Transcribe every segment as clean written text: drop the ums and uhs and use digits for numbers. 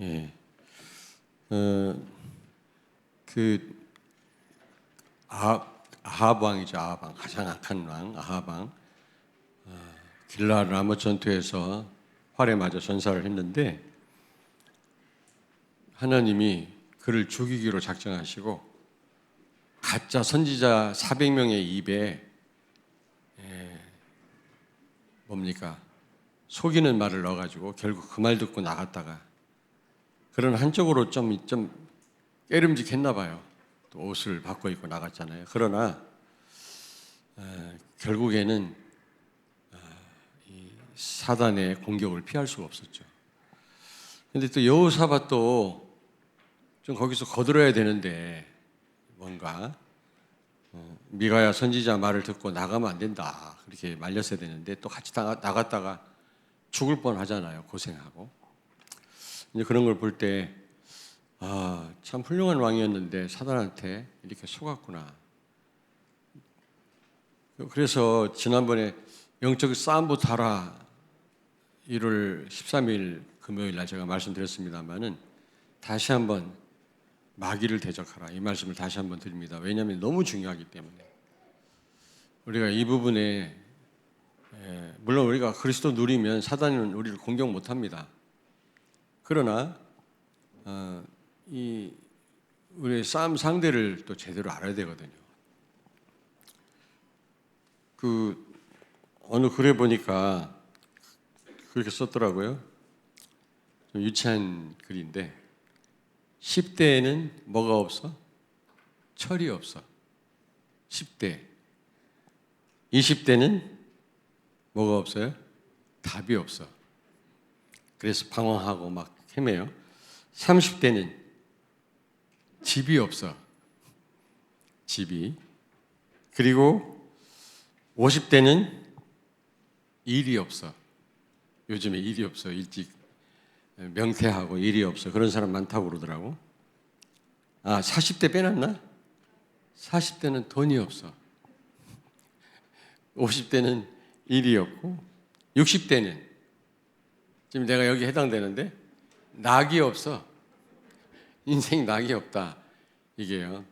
예. 어, 그 아합 왕이죠. 아합 왕, 가장 악한 왕 아합 왕. 길르앗 라못 전투에서 활에 맞아 전사를 했는데 하나님이 그를 죽이기로 작정하시고 가짜 선지자 400명의 입에 뭡니까? 속이는 말을 넣어가지고 결국 그 말 듣고 나갔다가 그런 한쪽으로 좀 깨름직했나 봐요. 또 옷을 바꿔 입고 나갔잖아요. 그러나 결국에는 이 사단의 공격을 피할 수가 없었죠. 근데 또 여호사밧도 좀 거기서 거들어야 되는데 뭔가 미가야 선지자 말을 듣고 나가면 안 된다 그렇게 말렸어야 되는데 또 같이 나갔다가 죽을 뻔하잖아요. 고생하고 이제 그런 걸 볼 때 참 훌륭한 왕이었는데 사단한테 이렇게 속았구나. 그래서 지난번에 영적 싸움부터 하라 1월 13일 금요일 날 제가 말씀드렸습니다마는 다시 한번 마귀를 대적하라 이 말씀을 다시 한번 드립니다. 왜냐하면 너무 중요하기 때문에 우리가 이 부분에 물론 우리가 그리스도 누리면 사단은 우리를 공격 못합니다. 그러나 이 우리의 싸움 상대를 또 제대로 알아야 되거든요. 그 어느 글에 보니까 그렇게 썼더라고요. 좀 유치한 글인데 10대에는 뭐가 없어? 철이 없어. 10대. 20대는 뭐가 없어요? 답이 없어. 그래서 방황하고 막 헤매요. 30대는 집이 없어. 집이. 그리고 50대는 일이 없어. 요즘에 일이 없어. 일찍 명퇴하고 일이 없어. 그런 사람 많다고 그러더라고. 40대 빼놨나? 40대는 돈이 없어. 50대는 일이 없고 60대는 지금 내가 여기 해당되는데 낙이 없어. 인생 낙이 없다. 이게요.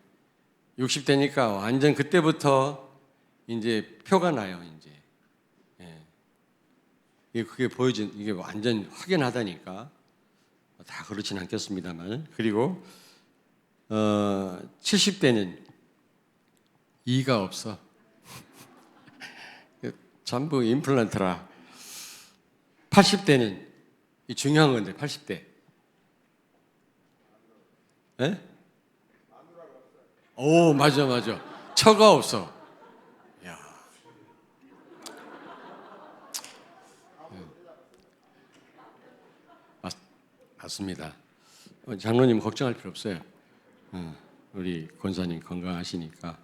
60대니까 완전 그때부터 이제 표가 나요. 이제 그게 보여진 이게 완전 확연하다니까. 다 그렇진 않겠습니다만. 그리고 70대는 이가 없어. 전부 임플란트라. 80대는 이 중요한 건데 80대. 에? 오 맞아. 처가 없어. 야. 맞습니다. 장로님 걱정할 필요 없어요. 우리 권사님 건강하시니까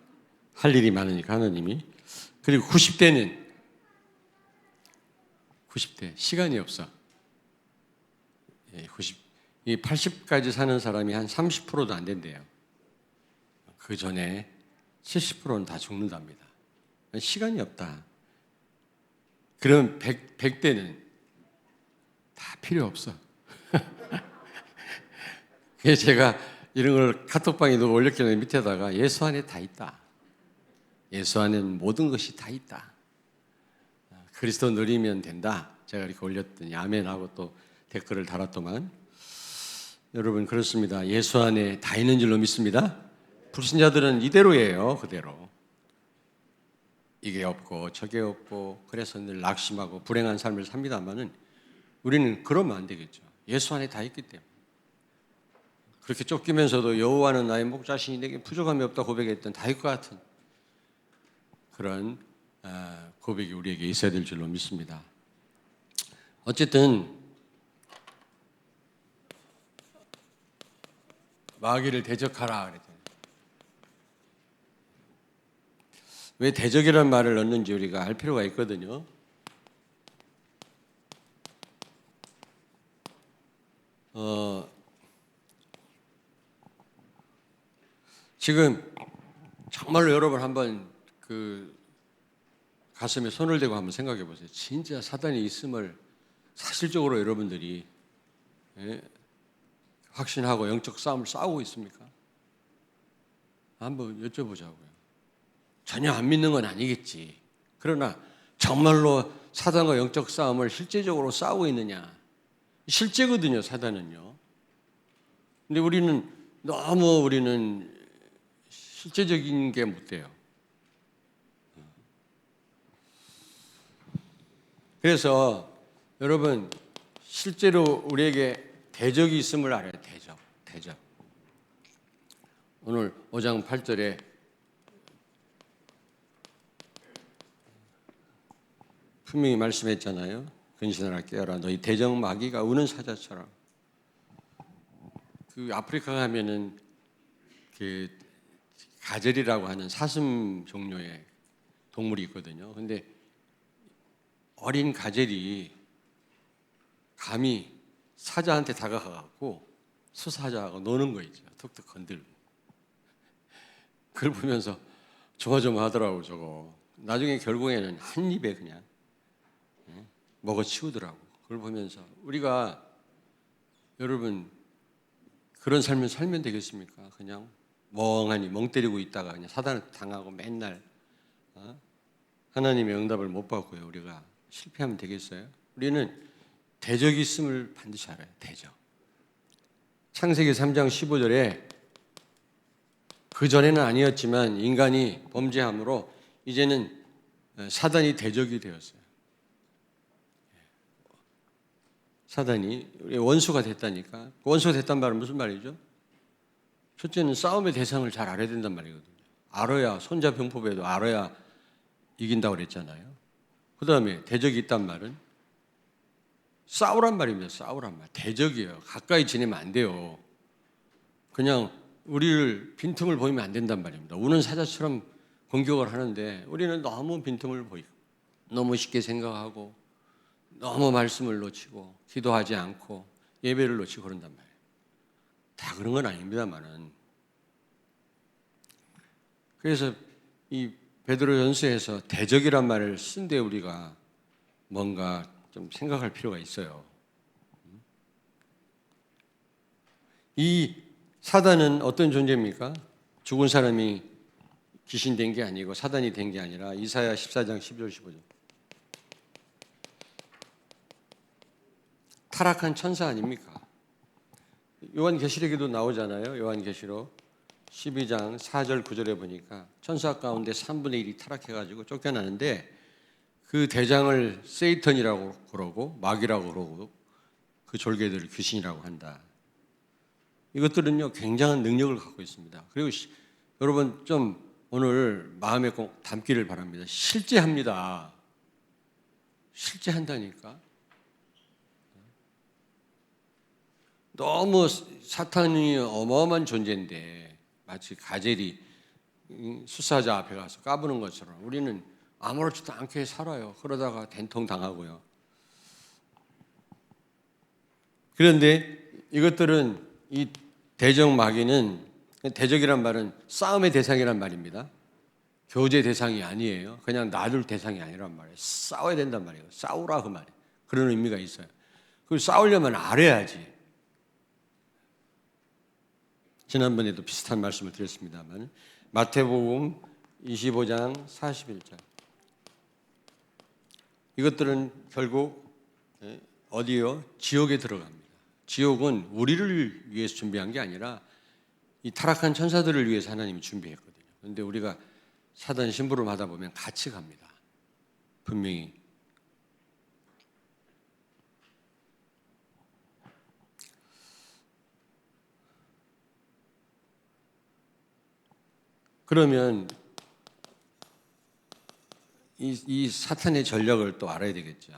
할 일이 많으니까 하나님이. 그리고 90대 시간이 없어. 이 80까지 사는 사람이 한 30%도 안 된대요. 그 전에 70%는 다 죽는답니다. 시간이 없다. 그럼 100대는 다 필요 없어. 그래서 제가 이런 걸 카톡방에도 올렸길래 밑에다가 예수 안에 다 있다. 예수 안에는 모든 것이 다 있다. 그리스도 누리면 된다. 제가 이렇게 올렸더니 아멘하고 또 댓글을 달았더만 여러분 그렇습니다. 예수 안에 다 있는 줄로 믿습니다. 불신자들은 이대로예요. 그대로. 이게 없고 저게 없고 그래서 늘 낙심하고 불행한 삶을 삽니다마는 우리는 그러면 안 되겠죠. 예수 안에 다 있기 때문에. 그렇게 쫓기면서도 여호와는 나의 목자시니 내게 부족함이 없다 고백했던 다윗과 같은 그런 고백이 우리에게 있어야 될 줄로 믿습니다. 어쨌든 마귀를 대적하라 그랬잖아요. 왜 대적이라는 말을 넣는지 우리가 알 필요가 있거든요. 지금 정말로 여러분 한번 그 가슴에 손을 대고 한번 생각해 보세요. 진짜 사단이 있음을 사실적으로 여러분들이 확신하고 영적 싸움을 싸우고 있습니까? 한번 여쭤보자고요. 전혀 안 믿는 건 아니겠지. 그러나 정말로 사단과 영적 싸움을 실제적으로 싸우고 있느냐? 실제거든요, 사단은요. 근데 우리는 너무 실제적인 게 못 돼요. 그래서 여러분 실제로 우리에게 대적이 있음을 알아요. 대적. 오늘 5장 8절에 분명히 말씀했잖아요. 근신하라 깨어라 너희 대적 마귀가 우는 사자처럼. 그 아프리카 가면은 그 가젤이라고 하는 사슴 종류의 동물이 있거든요. 근데 어린 가젤이 감히 사자한테 다가가갖고 수사자하고 노는 거 있죠. 툭툭 건들고. 그걸 보면서 조마조마하더라고 저거. 나중에 결국에는 한 입에 그냥 먹어치우더라고. 그걸 보면서 우리가 여러분 그런 삶을 살면 되겠습니까? 그냥 멍하니 멍 때리고 있다가 그냥 사단을 당하고 맨날 하나님의 응답을 못 받고요. 우리가 실패하면 되겠어요? 우리는 대적이 있음을 반드시 알아요. 대적. 창세기 3장 15절에 그전에는 아니었지만 인간이 범죄함으로 이제는 사단이 대적이 되었어요. 사단이 원수가 됐다니까. 원수가 됐단 말은 무슨 말이죠? 첫째는 싸움의 대상을 잘 알아야 된단 말이거든요. 알아야 손자병법에도 알아야 이긴다고 그랬잖아요. 그 다음에 대적이 있단 말은 싸우란 말입니다. 싸우란 말. 대적이에요. 가까이 지내면 안 돼요. 그냥 우리를 빈틈을 보이면 안 된단 말입니다. 우는 사자처럼 공격을 하는데 우리는 너무 빈틈을 보이고 너무 쉽게 생각하고 너무 말씀을 놓치고 기도하지 않고 예배를 놓치고 그런단 말이에요. 다 그런 건 아닙니다만은. 그래서 이 베드로전서에서 대적이란 말을 쓴데 우리가 뭔가 좀 생각할 필요가 있어요. 이 사단은 어떤 존재입니까? 죽은 사람이 귀신 된 게 아니고 사단이 된 게 아니라 이사야 14장 10절 15절. 타락한 천사 아닙니까? 요한계시록에도 나오잖아요. 요한계시록 12장 4절 9절에 보니까 천사 가운데 3분의 1이 타락해가지고 쫓겨나는데 그 대장을 세이턴이라고 그러고 마귀라고 그러고 그 졸개들을 귀신이라고 한다. 이것들은요 굉장한 능력을 갖고 있습니다. 그리고 여러분 좀 오늘 마음에 꼭 담기를 바랍니다. 실제합니다. 실제한다니까. 너무 사탄이 어마어마한 존재인데 마치 가젤이 수사자 앞에 가서 까부는 것처럼 우리는 아무렇지도 않게 살아요. 그러다가 된통 당하고요. 그런데 이것들은 이 대적 마귀는 대적이란 말은 싸움의 대상이란 말입니다. 교제 대상이 아니에요. 그냥 놔둘 대상이 아니란 말이에요. 싸워야 된단 말이에요. 싸우라 그 말이에요. 그런 의미가 있어요. 그리고 싸우려면 알아야지. 지난번에도 비슷한 말씀을 드렸습니다만 마태복음 25장 41절 이것들은 결국 어디요? 지옥에 들어갑니다. 지옥은 우리를 위해서 준비한 게 아니라 이 타락한 천사들을 위해서 하나님이 준비했거든요. 그런데 우리가 사단 심부름 하다 보면 같이 갑니다. 분명히. 그러면 이 사탄의 전략을 또 알아야 되겠죠.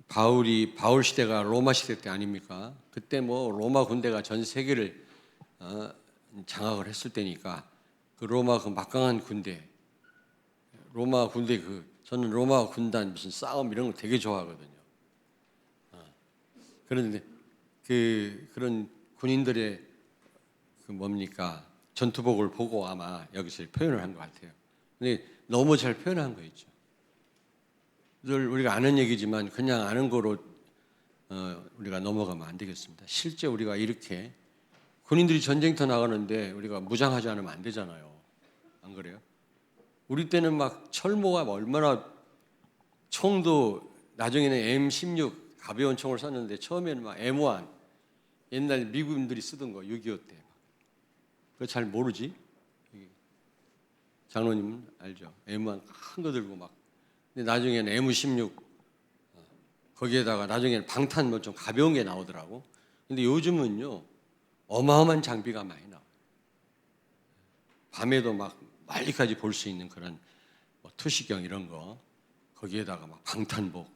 바울 시대가 로마 시대 때 아닙니까? 그때 뭐 로마 군대가 전 세계를 장악을 했을 때니까 그 로마 그 막강한 군대, 저는 로마 군단 무슨 싸움 이런 거 되게 좋아하거든요. 그런데 그런 군인들의 그 뭡니까 전투복을 보고 아마 여기서 표현을 한 것 같아요. 근데 너무 잘 표현한 거 있죠. 늘 우리가 아는 얘기지만 그냥 아는 거로 우리가 넘어가면 안 되겠습니다. 실제 우리가 이렇게 군인들이 전쟁터 나가는데 우리가 무장하지 않으면 안 되잖아요. 안 그래요? 우리 때는 막 철모가 얼마나 총도 나중에는 M16 가벼운 총을 쐈는데 처음에는 막 M1 옛날 미국인들이 쓰던 거 6.25 때. 그거 잘 모르지? 장로님은 알죠? M1 큰 거 들고 막. 근데 나중에는 M16 거기에다가 나중에는 방탄 뭐 좀 가벼운 게 나오더라고. 근데 요즘은요 어마어마한 장비가 많이 나와요. 밤에도 막 멀리까지 볼 수 있는 그런 뭐 투시경 이런 거 거기에다가 막 방탄복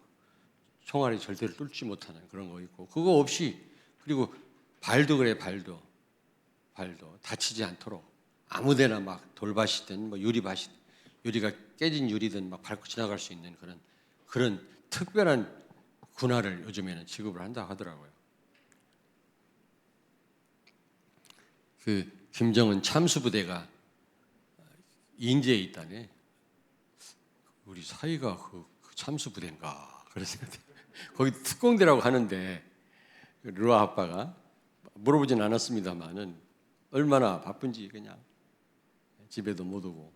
총알이 절대로 뚫지 못하는 그런 거 있고 그거 없이 그리고 발도 그래 발도 다치지 않도록 아무데나 막 돌밭이든 뭐 유리가 깨진 유리든 막 밟고 지나갈 수 있는 그런 특별한 군화를 요즘에는 지급을 한다 하더라고요. 그 김정은 참수부대가 인제에 있다네. 우리 사이가 그 참수부대인가 그래서 거기 특공대라고 하는데 르아 아빠가 물어보진 않았습니다만은 얼마나 바쁜지 그냥 집에도 못 오고.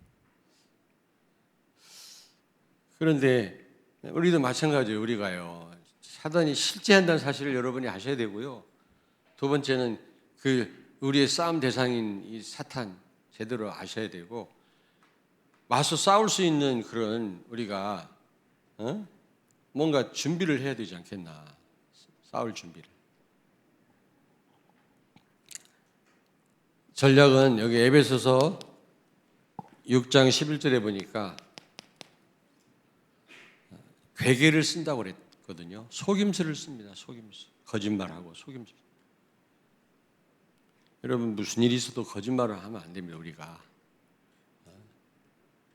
그런데 우리도 마찬가지예요. 우리가요 사단이 실제한다는 사실을 여러분이 아셔야 되고요. 두 번째는 우리의 싸움 대상인 이 사탄 제대로 아셔야 되고 맞서 싸울 수 있는 그런 우리가 뭔가 준비를 해야 되지 않겠나. 싸울 준비를. 전략은 여기 에베소서 6장 11절에 보니까 괴계를 쓴다고 그랬거든요. 속임수를 씁니다. 속임수. 거짓말하고 속임수. 여러분 무슨 일이 있어도 거짓말을 하면 안 됩니다. 우리가.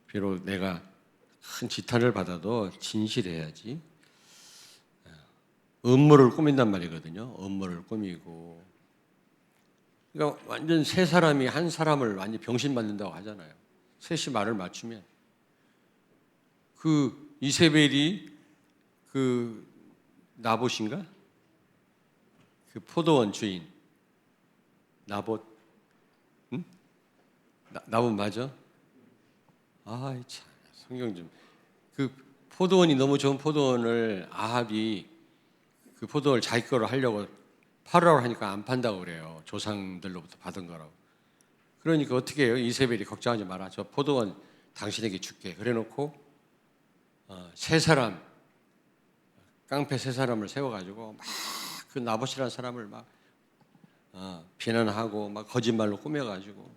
비록 내가 큰 지탄을 받아도 진실해야지. 음모를 꾸민단 말이거든요. 음모를 꾸미고. 그러니까 완전 세 사람이 한 사람을 완전 병신 만든다고 하잖아요. 셋이 말을 맞추면. 그 이세벨이 그 나봇인가? 그 포도원 주인. 나봇. 응? 나봇 맞아? 아이 참 성경 좀. 그 포도원이 너무 좋은 포도원을 아합이 그 포도원을 자기 거로 하려고 팔으라고 하니까 안 판다고 그래요. 조상들로부터 받은 거라고. 그러니까 어떻게 해요? 이세벨이 걱정하지 마라. 저 포도원 당신에게 줄게. 그래놓고 세 사람 깡패 세 사람을 세워가지고 막 그 나봇이라는 사람을 막 비난하고 막 거짓말로 꾸며가지고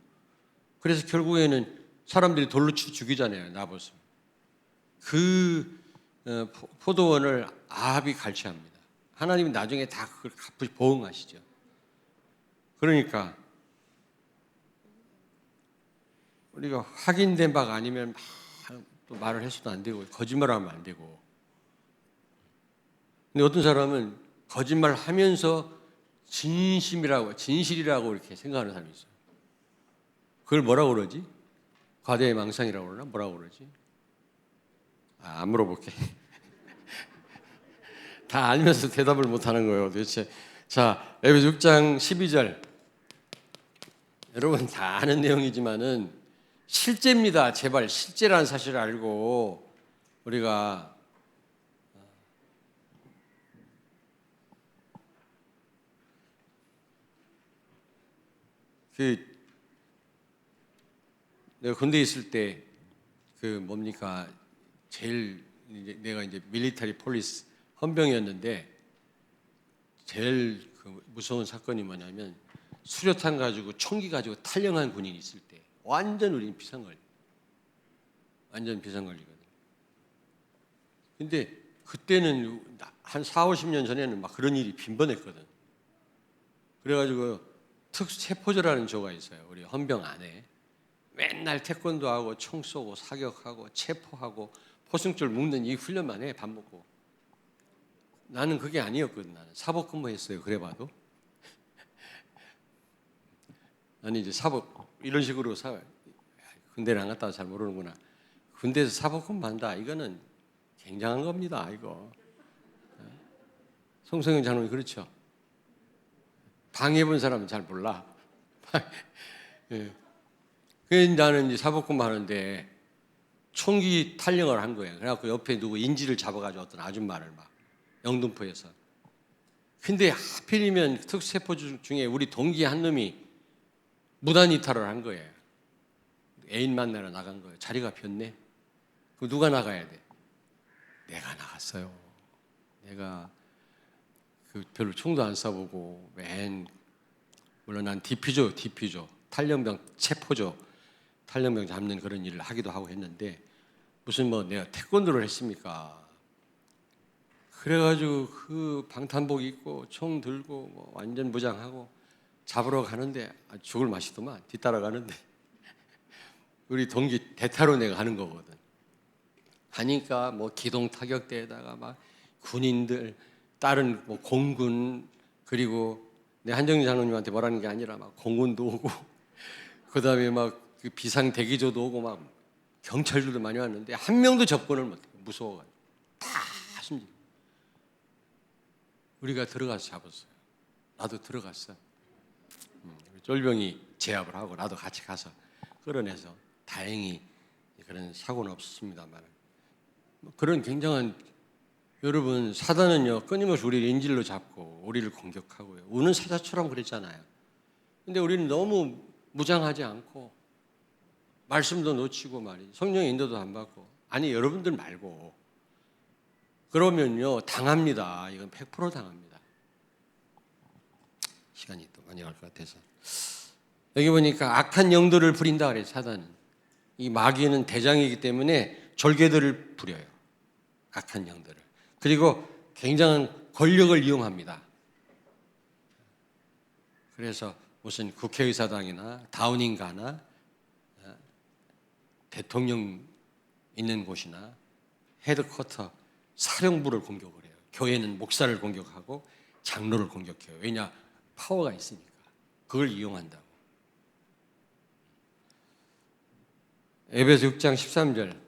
그래서 결국에는 사람들이 돌로 쳐 죽이잖아요. 나봇을. 포도원을 아합이 갈취합니다. 하나님이 나중에 다 그걸 갚으시 보응하시죠. 그러니까 우리가 확인된 바가 아니면 또 말을 해서도 안 되고 거짓말하면 안 되고. 근데 어떤 사람은 거짓말하면서 진실이라고 이렇게 생각하는 사람이 있어요. 그걸 뭐라고 그러지? 과대의 망상이라고 그러나 뭐라고 그러지? 안 물어볼게. 다 알면서 대답을 못하는 거예요. 도대체. 자, 에베소 6장 12절. 여러분 다 아는 내용이지만은 실제입니다. 제발 실제라는 사실을 알고 우리가 내가 군대에 있을 때 뭡니까 제일 내가 이제 밀리터리 폴리스 헌병이었는데 제일 무서운 사건이 뭐냐면 수류탄 가지고 총기 가지고 탈영한 군인이 있을 때 완전 우리는 비상걸려. 완전 비상걸리거든. 근데 그때는 한 4, 50년 전에는 막 그런 일이 빈번했거든. 그래가지고 특수체포조라는 조가 있어요. 우리 헌병 안에. 맨날 태권도하고 총 쏘고 사격하고 체포하고 포승줄 묶는 이 훈련만 해. 밥 먹고. 나는 그게 아니었거든. 나는 사복 근무했어요. 그래봐도. 나는 이제 사복 이런 식으로 군대를 안 갔다 와서 잘 모르는구나. 군대에서 사복 근무한다. 이거는 굉장한 겁니다. 이거. 송성현 장로님 그렇죠? 당해본 사람은 잘 몰라. 예. 그래서 나는 이제 사복근무 하는데 총기 탈영을 한 거예요. 그래갖고 옆에 누구 인지를 잡아가지고 어떤 아줌마를 막 영등포에서. 근데 하필이면 특수세포 중에 우리 동기 한 놈이 무단 이탈을 한 거예요. 애인 만나러 나간 거예요. 자리가 비었네. 그럼 누가 나가야 돼? 내가 나갔어요. 내가 별로 총도 안 쏴보고 물론 난 디퓨저 탈영병 체포조 탈영병 잡는 그런 일을 하기도 하고 했는데 무슨 내가 태권도를 했습니까? 그래가지고 그 방탄복 입고 총 들고 완전 무장하고 잡으러 가는데 죽을 맛이더만. 뒤따라가는데 우리 동기 대타로 내가 하는 거거든. 하니까 기동 타격대에다가 막 군인들 다른 공군 그리고 내 한정희 장로님한테 뭐라는 게 아니라 막 공군도 오고 그다음에 그 비상 대기조도 오고 막 경찰들도 많이 왔는데 한 명도 접근을 못해. 무서워가지고 다 숨지. 우리가 들어가서 잡았어요. 나도 들어갔어. 쫄병이 제압을 하고 나도 같이 가서 끌어내서 다행히 그런 사고는 없었습니다만 그런 굉장한 여러분 사단은요 끊임없이 우리를 인질로 잡고 우리를 공격하고요. 우는 사자처럼 그랬잖아요. 근데 우리는 너무 무장하지 않고 말씀도 놓치고 말이죠. 성령의 인도도 안 받고 아니 여러분들 말고 그러면요 당합니다. 이건 100% 당합니다. 시간이 또 많이 갈 것 같아서 여기 보니까 악한 영들을 부린다 그래요. 사단은 이 마귀는 대장이기 때문에 졸개들을 부려요. 악한 영들을. 그리고 굉장한 권력을 이용합니다. 그래서 무슨 국회의사당이나 다우닝가나 대통령 있는 곳이나 헤드쿼터 사령부를 공격을 해요. 교회는 목사를 공격하고 장로를 공격해요. 왜냐? 파워가 있으니까. 그걸 이용한다고. 에베소 6장 13절.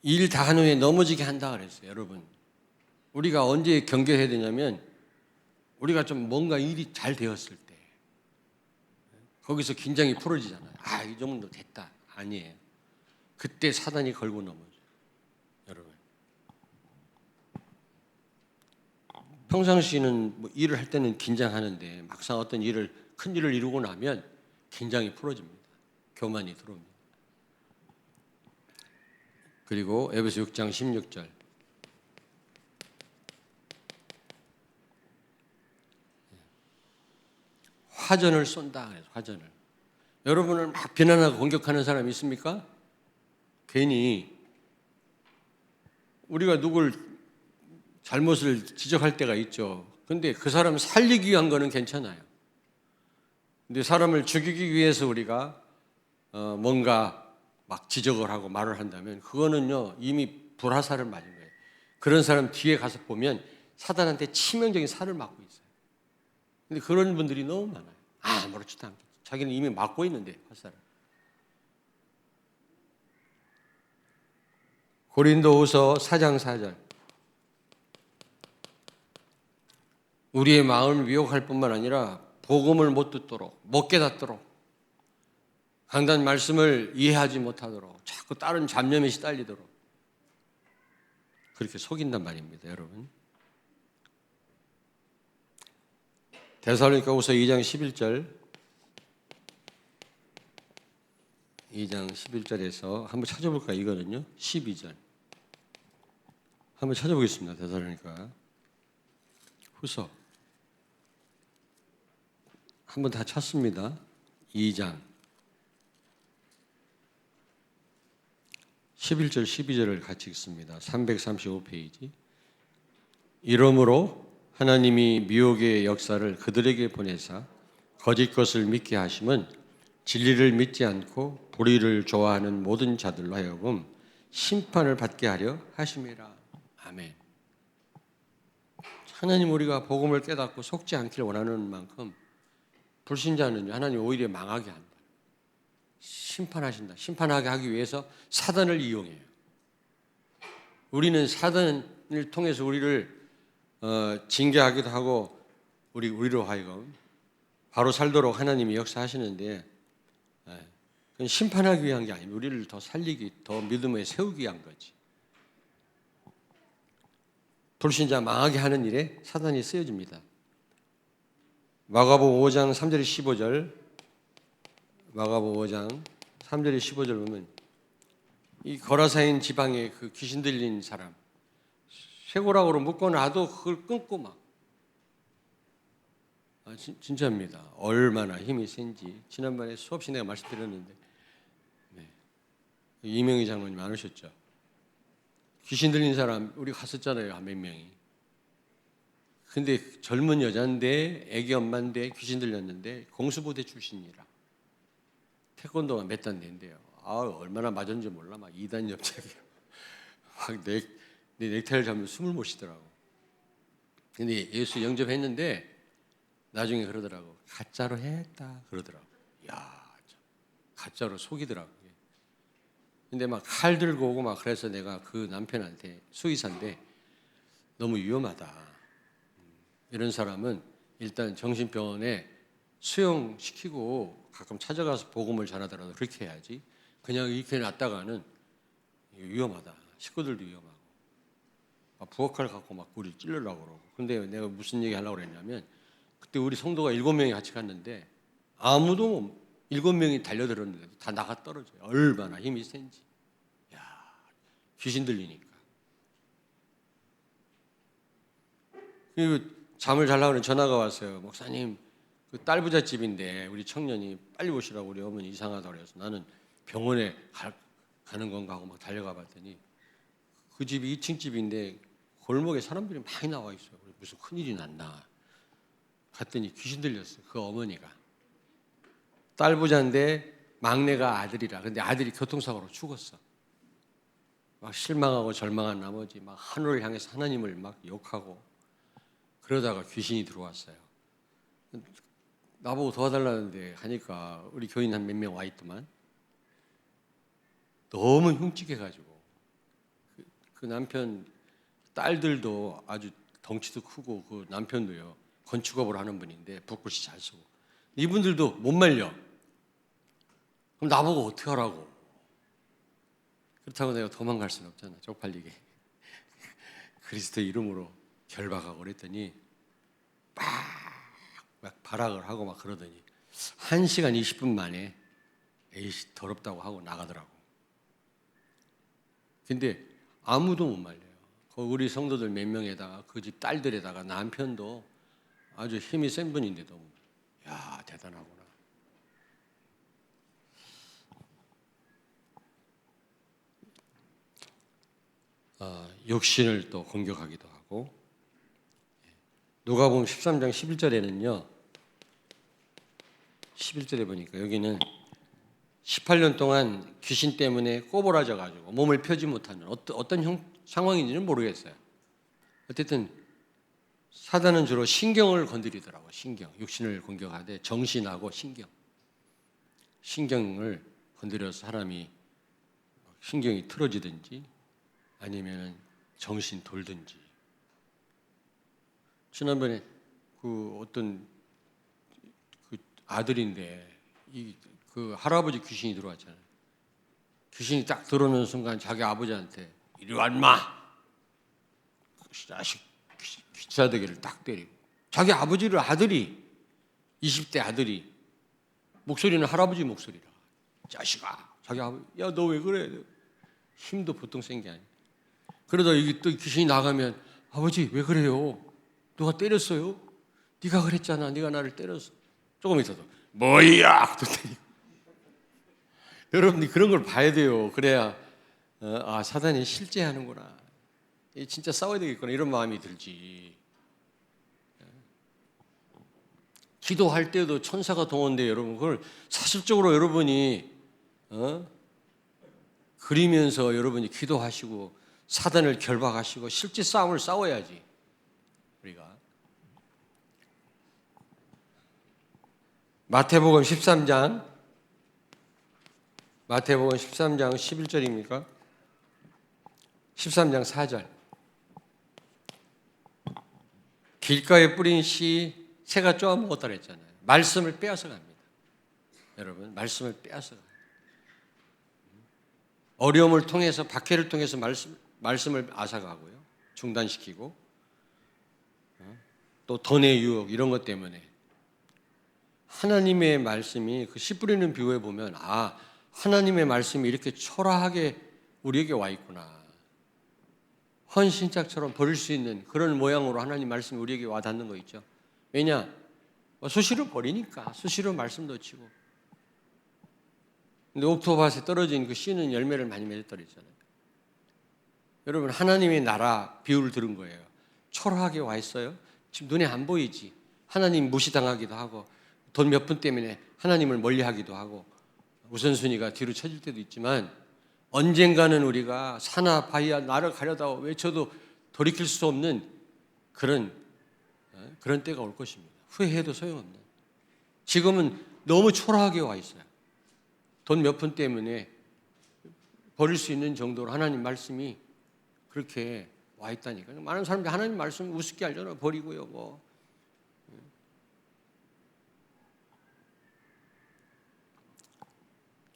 일 다 한 후에 넘어지게 한다 그랬어요. 여러분 우리가 언제 경계해야 되냐면 우리가 좀 뭔가 일이 잘 되었을 때 거기서 긴장이 풀어지잖아요. 이 정도 됐다. 아니에요. 그때 사단이 걸고 넘어져요. 여러분 평상시에는 일을 할 때는 긴장하는데 막상 어떤 큰 일을 이루고 나면 긴장이 풀어집니다. 교만이 들어옵니다. 그리고 에베소 6장 16절. 화전을 쏜다 그래서 화전을. 여러분을 막 비난하고 공격하는 사람이 있습니까? 괜히 우리가 누굴 잘못을 지적할 때가 있죠. 근데 그 사람을 살리기 위한 거는 괜찮아요. 근데 사람을 죽이기 위해서 우리가 뭔가 막 지적을 하고 말을 한다면 그거는요 이미 불화살을 맞은 거예요. 그런 사람 뒤에 가서 보면 사단한테 치명적인 살을 맞고 있어요. 근데 그런 분들이 너무 많아요. 아무렇지도 않게 자기는 이미 맞고 있는데 화살을. 고린도후서 4장 4절. 우리의 마음을 미혹할 뿐만 아니라 복음을 못 듣도록 못 깨닫도록 강단 말씀을 이해하지 못하도록 자꾸 다른 잡념에 시달리도록 그렇게 속인단 말입니다. 여러분 데살로니가후서 2장 11절에서 한번 찾아볼까요? 이거는요 12절 한번 찾아보겠습니다. 데살로니가 후서 한번 다 찾습니다. 2장 11절 12절을 같이 읽습니다. 335페이지. 이러므로 하나님이 미혹의 역사를 그들에게 보내사 거짓 것을 믿게 하심은 진리를 믿지 않고 불의를 좋아하는 모든 자들로 하여금 심판을 받게 하려 하심이라. 아멘. 하나님 우리가 복음을 깨닫고 속지 않기를 원하는 만큼 불신자는 하나님 오히려 망하게 한다. 심판하신다. 심판하게 하기 위해서 사단을 이용해요. 우리는 사단을 통해서 우리를 징계하기도 하고 우리로 하여금 바로 살도록 하나님이 역사하시는데 그건 심판하기 위한 게 아니고 우리를 더 살리기, 더 믿음에 세우기 위한 거지. 불신자 망하게 하는 일에 사단이 쓰여집니다. 마가복음 5장 3절에 15절, 마가복음 5장 3절에 15절 보면 이 거라사인 지방에 그 귀신 들린 사람 쇠고락으로 묶어놔도 그걸 끊고 막 진짜입니다. 얼마나 힘이 센지 지난번에 수없이 내가 말씀드렸는데 이명희 장로님 많으셨죠. 귀신 들린 사람 우리 갔었잖아요. 몇 명이. 근데 젊은 여자인데 애기 엄마인데 귀신 들렸는데 공수부대 출신이라 태권도가 몇 단 된대요. 얼마나 맞았는지 몰라. 막 2단 옆차기로 막 내 넥타이를 잡으면 숨을 못 쉬더라고. 근데 예수 영접했는데 나중에 그러더라고. 가짜로 했다 그러더라고. 야, 가짜로 속이더라고. 근데 막 칼 들고 오고 막 그래서 내가 그 남편한테 수의사인데 너무 위험하다. 이런 사람은 일단 정신병원에 수용시키고 가끔 찾아가서 복음을 전하더라도 그렇게 해야지. 그냥 이렇게 놨다가는 위험하다. 식구들도 위험하고. 부엌칼 갖고 막 우리 찔르려고 그러고. 근데 내가 무슨 얘기 하려고 그랬냐면 그때 우리 성도가 7명이 같이 갔는데 아무도 7명이 달려들었는데도 다 나가 떨어져요. 얼마나 힘이 센지. 야, 귀신 들리니까. 그리고 잠을 자려고 하는 전화가 왔어요. 목사님, 그 딸부자 집인데 우리 청년이 빨리 오시라고 우리 어머니 이상하다고 그래서 나는 병원에 가는 건가 하고 막 달려가 봤더니 그 집이 2층 집인데 골목에 사람들이 많이 나와 있어요. 무슨 큰일이 났나. 갔더니 귀신 들렸어요. 그 어머니가. 딸부자인데 막내가 아들이라. 근데 아들이 교통사고로 죽었어. 막 실망하고 절망한 나머지 막 하늘을 향해서 하나님을 막 욕하고 그러다가 귀신이 들어왔어요. 나보고 도와달라는데 하니까 우리 교인 한 몇 명 와 있더만 너무 흉측해가지고 그 남편 딸들도 아주 덩치도 크고 그 남편도요 건축업을 하는 분인데 붓글씨 잘 쓰고 이분들도 못 말려. 그럼 나보고 어떻게 하라고. 그렇다고 내가 도망갈 수는 없잖아. 쪽팔리게. 그리스도 이름으로 결박하고 그랬더니 막 발악을 하고 막 그러더니 1시간 20분 만에 에이씨 더럽다고 하고 나가더라고. 근데 아무도 못 말려요. 우리 성도들 몇 명에다가 그 집 딸들에다가 남편도 아주 힘이 센 분인데도 야 대단하구나. 육신을 또 공격하기도 하고 누가복음 13장 11절에는요 11절에 보니까 여기는 18년 동안 귀신 때문에 꼬부라져가지고 몸을 펴지 못하는 어떤 상황인지는 모르겠어요. 어쨌든 사단은 주로 신경을 건드리더라고요. 신경, 육신을 공격하되 정신하고 신경을 건드려서 사람이 신경이 틀어지든지 아니면 정신 돌든지. 지난번에 그 어떤 그 아들인데 그 할아버지 귀신이 들어왔잖아요. 귀신이 딱 들어오는 순간 자기 아버지한테 이리 와 인마 자식 귀차대기를 딱 때리고 자기 아버지를 아들이 20대 아들이 목소리는 할아버지 목소리라 자식아 자기 아버지 야 너 왜 그래 힘도 보통 센 게 아니야. 그러다 여기 또 귀신이 나가면 아버지 왜 그래요 누가 때렸어요 네가 그랬잖아 네가 나를 때렸어 조금 있어도 뭐야 또 때리고. 여러분이 그런 걸 봐야 돼요. 그래야 사단이 실제 하는구나. 진짜 싸워야 되겠구나 이런 마음이 들지. 기도할 때도 천사가 동원돼 여러분 그걸 사실적으로 여러분이 그리면서 여러분이 기도하시고 사단을 결박하시고 실제 싸움을 싸워야지. 우리가 마태복음 13장 11절입니까? 13장 4절. 길가에 뿌린 씨 새가 쪼아 먹었다 그랬잖아요. 말씀을 빼앗아 갑니다. 여러분, 말씀을 빼앗아 가요. 어려움을 통해서, 박해를 통해서 말씀을 앗아가고요. 중단시키고, 또 돈의 유혹 이런 것 때문에 하나님의 말씀이 그 씨 뿌리는 비유에 보면 하나님의 말씀이 이렇게 초라하게 우리에게 와 있구나. 헌신짝처럼 버릴 수 있는 그런 모양으로 하나님 말씀이 우리에게 와 닿는 거 있죠. 왜냐? 수시로 버리니까. 수시로 말씀 놓치고. 근데 옥토밭에 떨어진 그 씨는 열매를 많이 맺었더랬잖아요. 여러분, 하나님의 나라 비유를 들은 거예요. 초라하게 와 있어요. 지금 눈에 안 보이지. 하나님 무시당하기도 하고, 돈 몇 푼 때문에 하나님을 멀리하기도 하고, 우선순위가 뒤로 쳐질 때도 있지만, 언젠가는 우리가 사나 바위야 나를 가려다 외쳐도 돌이킬 수 없는 그런 때가 올 것입니다. 후회해도 소용없는. 지금은 너무 초라하게 와 있어요. 돈 몇 푼 때문에 버릴 수 있는 정도로 하나님 말씀이 그렇게 와 있다니까요. 많은 사람들이 하나님 말씀 우습게 알잖아요. 버리고요, 뭐.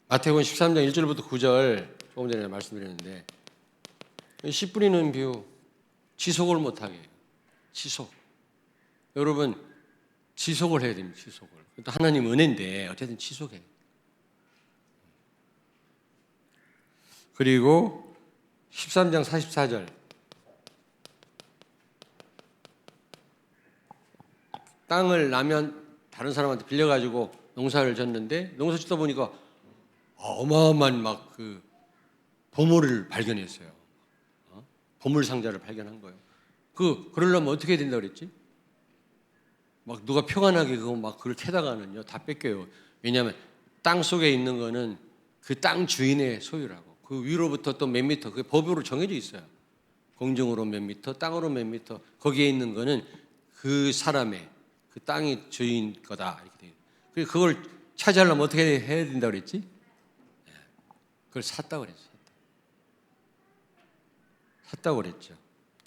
마태복음 13장 1절부터 9절 조금 전에 말씀드렸는데, 씨 뿌리는 비유, 지속을 못하게 해요. 지속. 여러분, 지속을 해야 됩니다. 지속을. 또 하나님 은혜인데 어쨌든 지속해요. 그리고 13장 44절. 땅을 나면 다른 사람한테 빌려가지고 농사를 졌는데, 농사 짓다 보니까 어마어마한 막 그 보물을 발견했어요. 보물 상자를 발견한 거예요. 그러려면 어떻게 해야 된다고 그랬지? 막 누가 평안하게 그거 막 그걸 캐다가는요, 다 뺏겨요. 왜냐하면 땅 속에 있는 거는 그 땅 주인의 소유라고. 그 위로부터 또 몇 미터, 그게 법으로 정해져 있어요. 공중으로 몇 미터, 땅으로 몇 미터, 거기에 있는 거는 그 사람의, 그 땅이 주인 거다. 이렇게 돼요. 그래서 그걸 차지하려면 어떻게 해야 된다고 그랬지? 그걸 샀다고 그랬어요. 샀다고 그랬죠.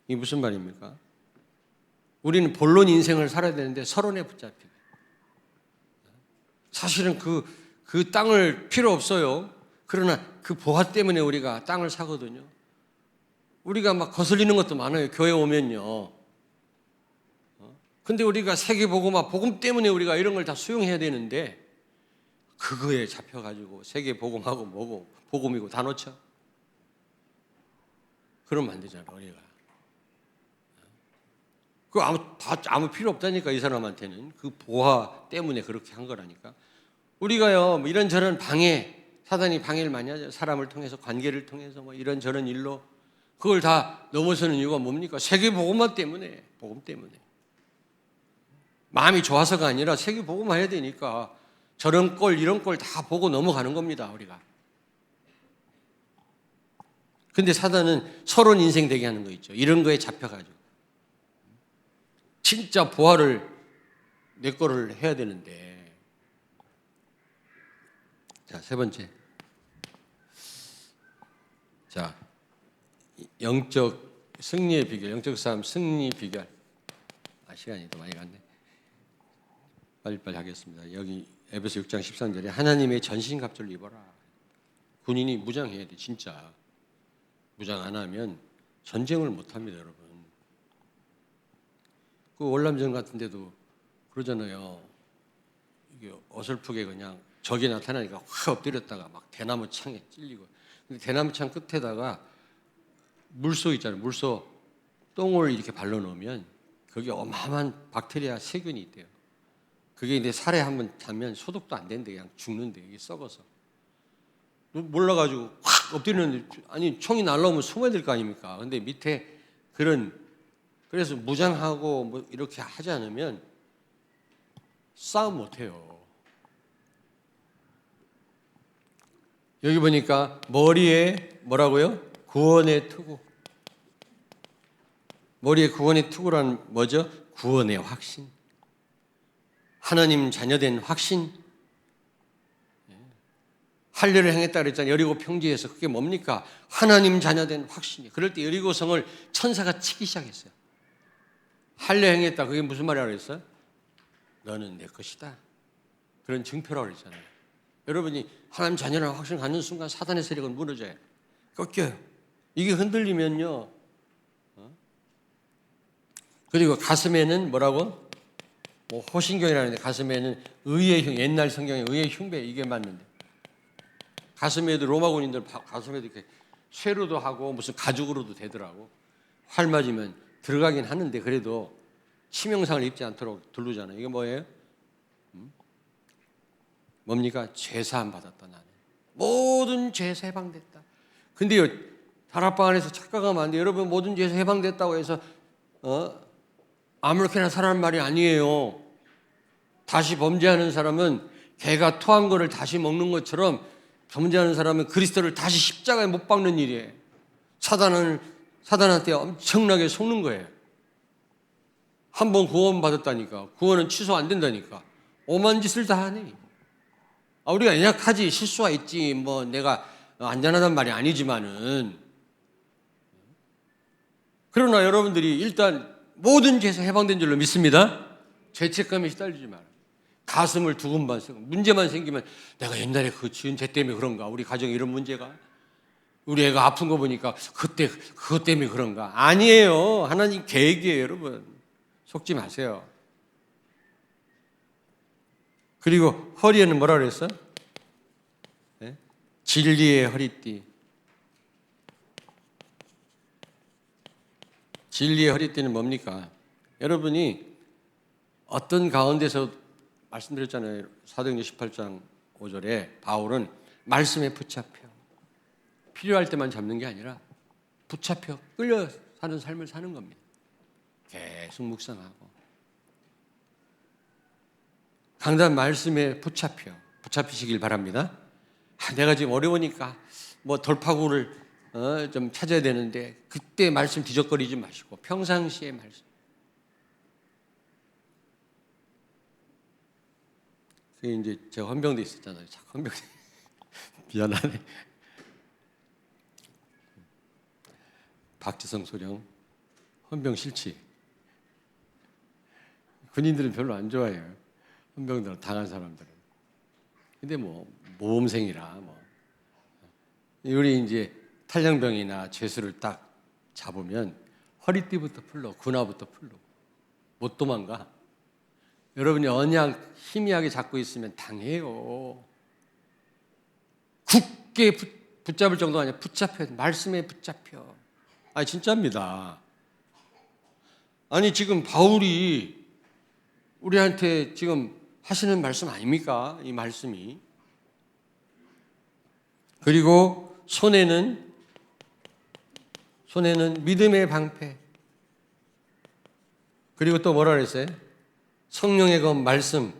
이게 무슨 말입니까? 우리는 본론 인생을 살아야 되는데 서론에 붙잡히고. 사실은 그 땅을 필요 없어요. 그러나 그 보화 때문에 우리가 땅을 사거든요. 우리가 막 거슬리는 것도 많아요. 교회 오면요. 근데 우리가 세계복음화, 복음 때문에 우리가 이런 걸 다 수용해야 되는데, 그거에 잡혀가지고 세계복음하고 뭐고 복음이고 다 놓쳐. 그러면 안 되잖아, 우리가. 아무 필요 없다니까, 이 사람한테는. 그 보화 때문에 그렇게 한 거라니까. 우리가요, 뭐 이런저런 사단이 방해를 많이 하죠. 사람을 통해서, 관계를 통해서, 뭐 이런저런 일로. 그걸 다 넘어서는 이유가 뭡니까? 세계복음화 때문에, 복음 때문에. 마음이 좋아서가 아니라 세계복음화 해야 되니까 저런 꼴, 이런 꼴 다 보고 넘어가는 겁니다, 우리가. 근데 사단은 서론 인생 되게 하는 거 있죠. 이런 거에 잡혀가지고. 진짜 보화를 내 거를 해야 되는데. 자, 세 번째. 자, 영적 승리의 비결, 영적 싸움 승리 비결. 시간이 더 많이 갔네. 빨리빨리 하겠습니다. 여기 에베소 6장 13절에 하나님의 전신갑주를 입어라. 군인이 무장해야 돼, 진짜. 무장 안 하면 전쟁을 못 합니다, 여러분. 그 월남전 같은 데도 그러잖아요. 이게 어설프게 그냥 적이 나타나니까 확 엎드렸다가 막 대나무 창에 찔리고. 근데 대나무 창 끝에다가 물소 있잖아요. 물소 똥을 이렇게 발라 놓으면 거기에 어마어마한 박테리아 세균이 있대요. 그게 이제 살에 한번 닿으면 소독도 안 된대. 그냥 죽는데, 이게 썩어서. 몰라가지고 확 엎드리는데, 아니 총이 날라오면 숨어야 될 거 아닙니까? 근데 밑에 그래서 무장하고 뭐 이렇게 하지 않으면 싸움 못 해요. 여기 보니까 머리에 뭐라고요? 구원의 투구. 머리에 구원의 투구란 뭐죠? 구원의 확신. 하나님 자녀된 확신. 할례를 행했다 그랬잖아요. 여리고 평지에서. 그게 뭡니까? 하나님 자녀된 확신이. 그럴 때 여리고성을 천사가 치기 시작했어요. 할례 행했다. 그게 무슨 말이라고 그랬어요? 너는 내 것이다. 그런 증표라고 그랬잖아요. 여러분이 하나님 자녀라는 확신을 갖는 순간 사단의 세력은 무너져요. 꺾여요. 이게 흔들리면요. 그리고 가슴에는 뭐라고? 뭐 호신경이라는데 가슴에는 의의 흉, 옛날 성경에 의의 흉배 이게 맞는데 가슴에도 로마 군인들 가슴에도 이렇게 쇠로도 하고 무슨 가죽으로도 되더라고. 활 맞으면 들어가긴 하는데 그래도 치명상을 입지 않도록 두르잖아요. 이게 뭐예요? 뭡니까? 죄사함 받았다 나는. 모든 죄에서 해방됐다. 근데요 다락방 안에서 착각하면 안 돼요. 여러분 모든 죄에서 해방됐다고 해서 아무렇게나 살아는 말이 아니에요. 다시 범죄하는 사람은 개가 토한 거를 다시 먹는 것처럼 범죄하는 사람은 그리스도를 다시 십자가에 못 박는 일이에요. 사단한테 엄청나게 속는 거예요. 한 번 구원받았다니까. 구원은 취소 안 된다니까. 오만 짓을 다 하네. 우리가 연약하지 실수가 있지 뭐 내가 안전하단 말이 아니지만은 그러나 여러분들이 일단 모든 죄에서 해방된 줄로 믿습니다. 죄책감에 시달리지 마라. 가슴을 두근만 쓰고 문제만 생기면 내가 옛날에 그 지은 죄 때문에 그런가? 우리 가정에 이런 문제가? 우리 애가 아픈 거 보니까 그때 그것 때문에 그런가? 아니에요. 하나님 계획이에요, 여러분. 속지 마세요. 그리고 허리에는 뭐라 그랬어? 네? 진리의 허리띠. 진리의 허리띠는 뭡니까? 여러분이 어떤 가운데서 말씀드렸잖아요. 사도행전 18장 5절에 바울은 말씀에 붙잡혀 필요할 때만 잡는 게 아니라 붙잡혀 끌려 사는 삶을 사는 겁니다. 계속 묵상하고 강단 말씀에 붙잡히시길 바랍니다. 내가 지금 어려우니까 뭐 돌파구를 좀 찾아야 되는데 그때 말씀 뒤적거리지 마시고 평상시에 말씀. 그게 이제 제가 헌병대 있었잖아요. 헌병대 미안하네. 박지성 소령 헌병 실치. 군인들은 별로 안 좋아해요. 헌병들 당한 사람들은. 근데 뭐 모범생이라 뭐 우리 이제 탈영병이나 죄수를 딱 잡으면 허리띠부터 풀러 군화부터 풀러 못 도망가. 여러분이 언약 희미하게 잡고 있으면 당해요. 굳게 붙잡을 정도가 아니라 붙잡혀 말씀에 붙잡혀. 진짜입니다. 아니 지금 바울이 우리한테 지금 하시는 말씀 아닙니까? 이 말씀이. 그리고 손에는 믿음의 방패. 그리고 또 뭐라 그랬어요? 성령의 검 말씀이요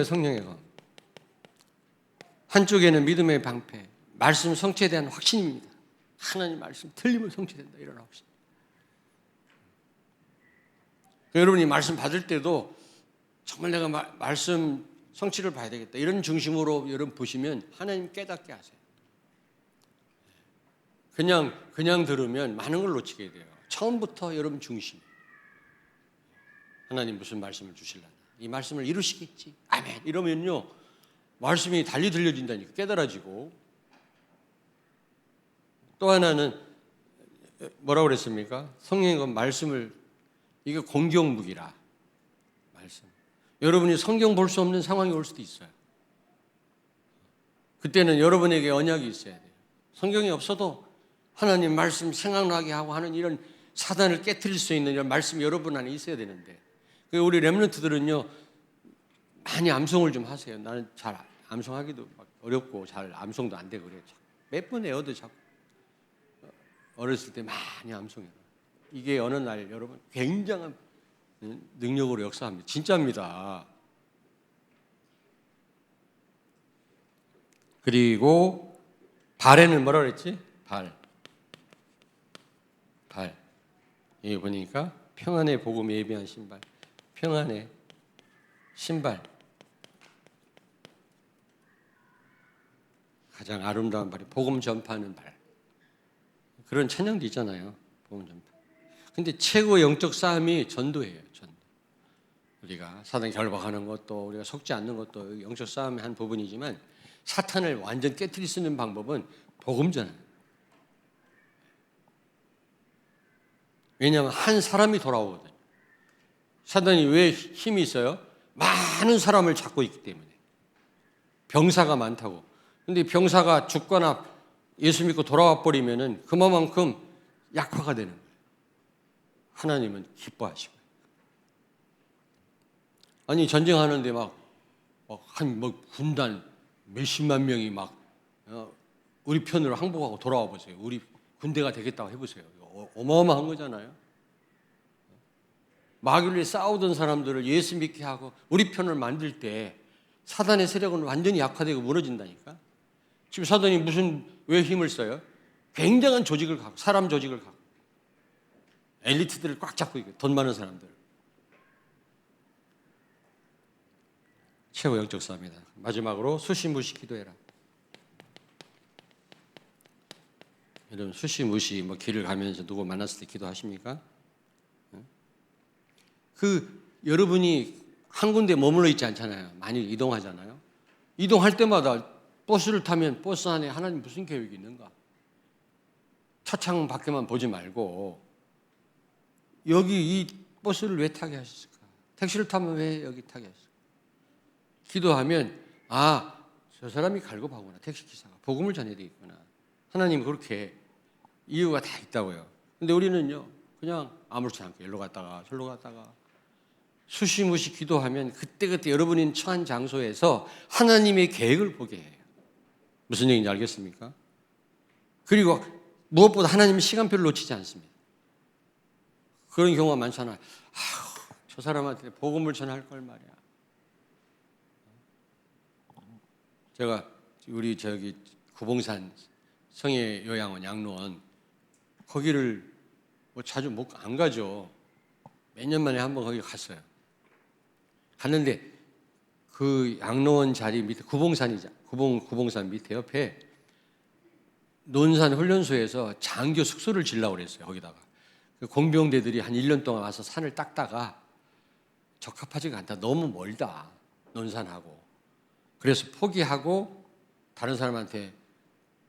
성령의 검. 한쪽에는 믿음의 방패. 말씀 성취에 대한 확신입니다. 하나님 말씀 틀리면 성취된다 이런 확신. 여러분이 말씀 받을 때도 정말 내가 말씀 성취를 봐야 되겠다 이런 중심으로 여러분 보시면 하나님 깨닫게 하세요. 그냥 들으면 많은 걸 놓치게 돼요. 처음부터 여러분 중심. 하나님 무슨 말씀을 주실라나 이 말씀을 이루시겠지 아멘 이러면요 말씀이 달리 들려진다니까 깨달아지고. 또 하나는 뭐라고 그랬습니까? 성령의 말씀을 이게 공경무기라. 말씀. 여러분이 성경 볼 수 없는 상황이 올 수도 있어요. 그때는 여러분에게 언약이 있어야 돼요. 성경이 없어도 하나님 말씀 생각나게 하고 하는 이런 사단을 깨트릴 수 있는 이런 말씀이 여러분 안에 있어야 되는데 우리 렘넌트들은요 많이 암송을 좀 하세요. 나는 잘 암송하기도 어렵고 잘 암송도 안 되고 그래요. 몇 번 외워도 자꾸 어렸을 때 많이 암송해요. 이게 어느 날 여러분 굉장한 능력으로 역사합니다. 진짜입니다. 그리고 발에는 뭐라 그랬지? 발. 여기 보니까 평안의 복음에 예비한 신발. 평안의 신발. 가장 아름다운 발이 복음 전파하는 발. 그런 찬양도 있잖아요. 복음 전파. 근데 최고 영적 싸움이 전도예요. 전도. 우리가 사단 결박하는 것도 우리가 속지 않는 것도 영적 싸움의 한 부분이지만 사탄을 완전 깨트릴 수 있는 방법은 복음 전환. 왜냐하면 한 사람이 돌아오거든요. 사단이 왜 힘이 있어요? 많은 사람을 잡고 있기 때문에. 병사가 많다고. 근데 병사가 죽거나 예수 믿고 돌아와 버리면은 그만큼 약화가 되는 거예요. 하나님은 기뻐하시고. 아니 전쟁하는데 군단 몇십만 명이 우리 편으로 항복하고 돌아와 보세요. 우리 군대가 되겠다고 해보세요. 어마어마한 거잖아요. 마귀를 싸우던 사람들을 예수 믿게 하고 우리 편을 만들 때 사단의 세력은 완전히 약화되고 무너진다니까. 지금 사단이 왜 힘을 써요? 굉장한 조직을 갖고 사람 조직을 갖고 엘리트들을 꽉 잡고 있고 돈 많은 사람들. 최고 영적 싸움이다. 마지막으로 수시무시 기도해라. 여러분 수시무시 길을 가면서 누구 만났을 때 기도하십니까? 여러분이 한 군데 머물러 있지 않잖아요. 많이 이동하잖아요. 이동할 때마다 버스를 타면 버스 안에 하나님 무슨 계획이 있는가? 차창 밖에만 보지 말고 여기 이 버스를 왜 타게 하셨을까? 택시를 타면 왜 여기 타게 하셨을까? 기도하면 저 사람이 갈급하구나. 택시기사가 복음을 전해야 되겠구나. 하나님 그렇게 이유가 다 있다고요. 근데 우리는요 그냥 아무렇지 않게 여기로 갔다가 저기로 갔다가 수시무시 기도하면 그때그때 여러분이 처한 장소에서 하나님의 계획을 보게 해요. 무슨 얘기인지 알겠습니까? 그리고 무엇보다 하나님의 시간표를 놓치지 않습니다. 그런 경우가 많잖아요. 저 사람한테 복음을 전할 걸 말이야. 제가 우리 구봉산 성의 요양원 양로원 거기를 자주 안 가죠. 몇 년 만에 한번 거기 갔어요. 갔는데 그 양로원 자리 밑에 구봉산 밑에 옆에 논산 훈련소에서 장교 숙소를 지으려고 그랬어요. 거기다가 공병대들이 한 1년 동안 와서 산을 닦다가 적합하지가 않다. 너무 멀다. 논산하고. 그래서 포기하고 다른 사람한테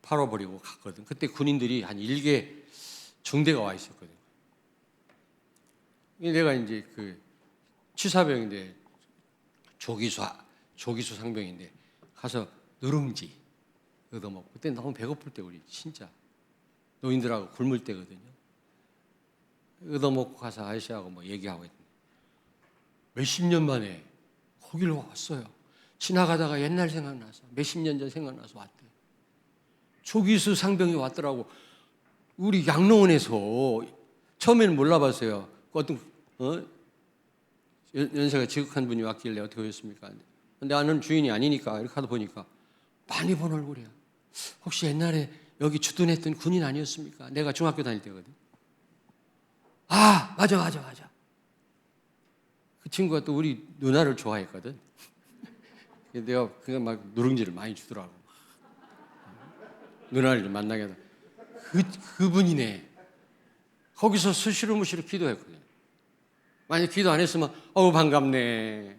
팔아버리고 갔거든. 그때 군인들이 한 1개 중대가 와 있었거든. 내가 이제 취사병인데 조기수 상병인데 가서 누룽지 얻어먹고 그때 너무 배고플 때 우리 진짜 노인들하고 굶을 때거든요. 얻어먹고 가서 아저씨하고 얘기하고 있는데 몇십 년 만에 거기를 왔어요. 지나가다가 옛날 생각나서 몇십 년 전 생각나서 왔대. 조기수 상병이 왔더라고. 우리 양로원에서 처음에는 몰라봤어요. 어떤 연세가 지극한 분이 왔길래 어떻게 오셨습니까? 근데 아는 주인이 아니니까 이렇게 하다 보니까 많이 본 얼굴이야. 혹시 옛날에 여기 주둔했던 군인 아니었습니까? 내가 중학교 다닐 때거든. 맞아. 그 친구가 또 우리 누나를 좋아했거든. 내가 그냥 누룽지를 많이 주더라고. 누나를 만나게 하다. 그분이네. 거기서 수시로무시로 기도했거든. 만약 기도 안 했으면 반갑네.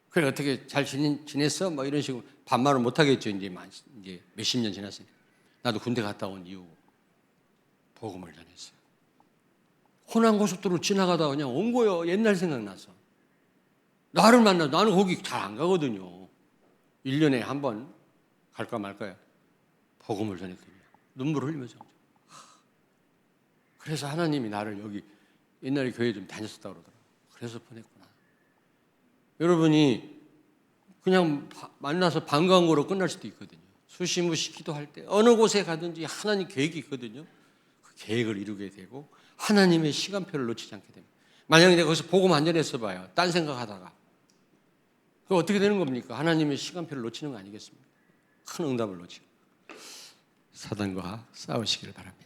그래 어떻게 잘 지냈어? 이런 식으로 반말을 못 하겠죠. 이제 몇십 년 지났으니. 나도 군대 갔다 온 이후 복음을 전했어요. 호남고속도로 지나가다가 그냥 온 거예요. 옛날 생각나서. 나를 만나. 나는 거기 잘 안 가거든요. 1년에 한 번 갈까 말까요. 복음을 전했거든요. 눈물을 흘리면서. 그래서 하나님이 나를 여기 옛날에 교회 좀 다녔었다고 그러더라고요. 그래서 보냈구나. 여러분이 그냥 만나서 반가운 거로 끝날 수도 있거든요. 수시무시 기도할 때 어느 곳에 가든지 하나님 계획이 있거든요. 그 계획을 이루게 되고 하나님의 시간표를 놓치지 않게 됩니다. 만약에 내가 거기서 복음 안 전했어 봐요. 딴 생각하다가. 그럼 어떻게 되는 겁니까? 하나님의 시간표를 놓치는 거 아니겠습니까? 큰 응답을 놓치고. 사단과 싸우시길 바랍니다.